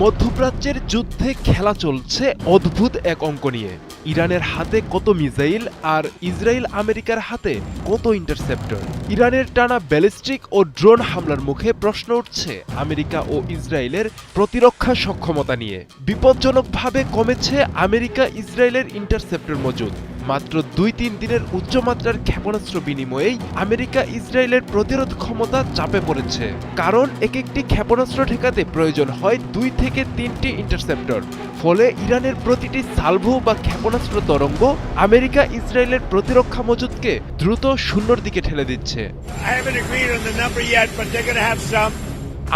মধ্যপ্রাচ্যের যুদ্ধে খেলা চলছে অদ্ভুত এক অঙ্ক নিয়ে। ইরানের হাতে কত মিসাইল আর ইসরায়েল আমেরিকার হাতে কত ইন্টারসেপ্টর। ইরানের টানা ব্যালিস্টিক ও ড্রোন হামলার মুখে প্রশ্ন উঠছে আমেরিকা ও ইসরায়েলের প্রতিরক্ষা সক্ষমতা নিয়ে। বিপজ্জনকভাবে কমেছে আমেরিকা ইসরায়েলের ইন্টারসেপ্টর মজুদ। মাত্র ২-৩ দিনের উচ্চমাত্রার ক্ষেপণাস্ত্র বিনিময়েই আমেরিকা ইসরায়েলের প্রতিরোধ ক্ষমতা চাপে পড়েছে। কারণ একটি ক্ষেপণাস্ত্র ঠেকাতে প্রয়োজন হয় ২ থেকে ৩টি ইন্টারসেপ্টর। ফলে ইরানের প্রতিটি সালভো বা ক্ষেপণাস্ত্র তরঙ্গ আমেরিকা ইসরায়েলের প্রতিরক্ষা মজুদকে দ্রুত শূন্যর দিকে ঠেলে দিচ্ছে।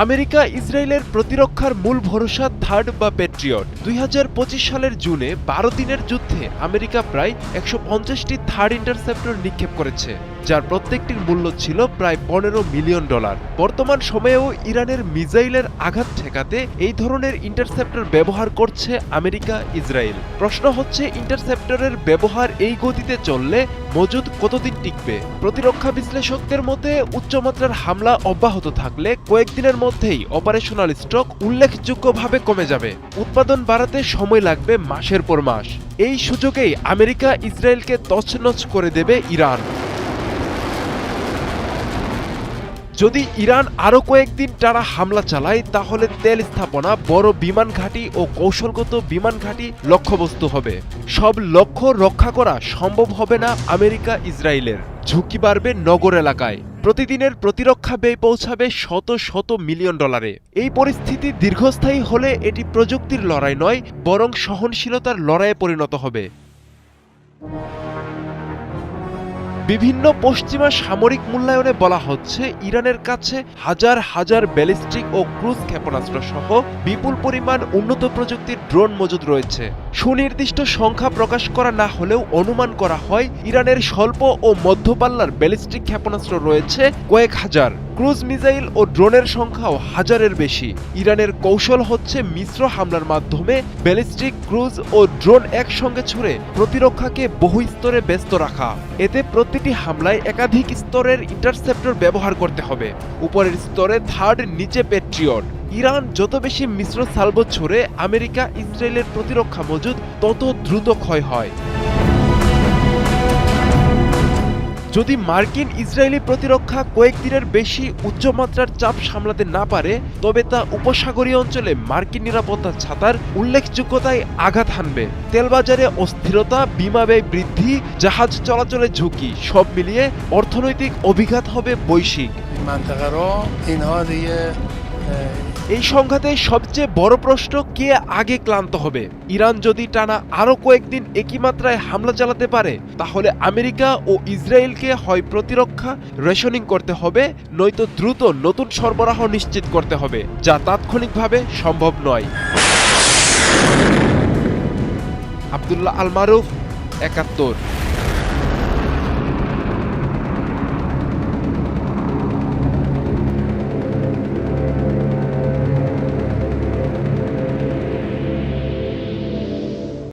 আমেরিকা ইসরায়েলের প্রতিরক্ষার মূল ভরসা থার্ড বা প্যাট্রিয়ট। ২০২৫ সালের জুনে ১২ দিনের যুদ্ধে আমেরিকা প্রায় ১৫০টি থার্ড ইন্টারসেপ্টর নিক্ষেপ করেছে, যার প্রত্যেকটির মূল্য ছিল প্রায় $১৫ মিলিয়ন। বর্তমান সময়েও ইরানের মিসাইলের আঘাত ঠেকাতে এই ধরনের ইন্টারসেপ্টর ব্যবহার করছে আমেরিকা ইসরায়েল। প্রশ্ন হচ্ছে, ইন্টারসেপ্টরের ব্যবহার এই গতিতে চললে মজুদ কতদিন টিকবে? প্রতিরক্ষা বিশ্লেষকদের মতে উচ্চমাত্রার হামলা অব্যাহত থাকলে কয়েকদিনের মধ্যেই অপারেশনাল স্টক উল্লেখযোগ্যভাবে কমে যাবে। উৎপাদন বাড়াতে সময় লাগবে মাসের পর মাস। এই সুযোগেই আমেরিকা ইসরায়েলকে তছনছ করে দেবে ইরান। যদি ইরান আরও কয়েকদিন টানা হামলা চালায়, তাহলে তেল স্থাপনা, বড় বিমান ঘাঁটি ও কৌশলগত বিমান ঘাঁটি লক্ষ্যবস্তু হবে। সব লক্ষ্য রক্ষা করা সম্ভব হবে না আমেরিকা ইসরায়েলের। ঝুঁকি বাড়বে নগর এলাকায়। প্রতিদিনের প্রতিরক্ষা ব্যয় পৌঁছাবে শত শত মিলিয়ন ডলারে। এই পরিস্থিতি দীর্ঘস্থায়ী হলে এটি প্রযুক্তির লড়াই নয়, বরং সহনশীলতার লড়াইয়ে পরিণত হবে। বিভিন্ন পশ্চিমা সামরিক মূল্যায়নে বলা হচ্ছে, ইরানের কাছে হাজার হাজার ব্যালিস্টিক ও ক্রুজ ক্ষেপণাস্ত্র সহ বিপুল পরিমাণ উন্নত প্রযুক্তির ড্রোন মজুদ রয়েছে। সুনির্দিষ্ট সংখ্যা প্রকাশ করা না হলেও অনুমান করা হয় ইরানের স্বল্প ও মধ্যপাল্লার ব্যালিস্টিক ক্ষেপণাস্ত্র রয়েছে কয়েক হাজার। ক্রুজ মিসাইল ও ড্রোনের সংখ্যাও হাজারের বেশি। ইরানের কৌশল হচ্ছে মিশ্র হামলার মাধ্যমে ব্যালিস্টিক, ক্রুজ ও ড্রোন একসঙ্গে ছুড়ে প্রতিরক্ষাকে বহু স্তরে ব্যস্ত রাখা। এতে প্রতিটি হামলায় একাধিক স্তরের ইন্টারসেপ্টর ব্যবহার করতে হবে। উপরের স্তরে থার্ড, নিচে প্যাট্রিয়ট। ইরান যত বেশি মিশ্র সালভো ছুড়ে আমেরিকা ইসরায়েলের প্রতিরক্ষা মজুদ তত দ্রুত ক্ষয় হয়। যদি মার্কিন ইসরায়েলি প্রতিরক্ষা কয়েকদিনের বেশি উচ্চমাত্রার চাপ সামলাতে না পারে, তবে তা উপসাগরীয় অঞ্চলে মার্কিন নিরাপত্তা ছাতার উল্লেখযোগ্যতায় আঘাত হানবে। তেলবাজারে অস্থিরতা, বিমা ব্যয় বৃদ্ধি, জাহাজ চলাচলে ঝুঁকি, সব মিলিয়ে অর্থনৈতিক অভিঘাত হবে বৈশ্বিক। এই সংঘাতে সবচেয়ে বড় প্রশ্ন, কে আগে ক্লান্ত হবে? ইরান যদি টানা আরও কয়েকদিন একই মাত্রায় হামলা চালাতে পারে, তাহলে আমেরিকা ও ইসরায়েলকে হয় প্রতিরক্ষা রেশনিং করতে হবে, নয়তো দ্রুত নতুন সরবরাহ নিশ্চিত করতে হবে, যা তাৎক্ষণিকভাবে সম্ভব নয়। আব্দুল্লাহ আল মারুফ, ৭১।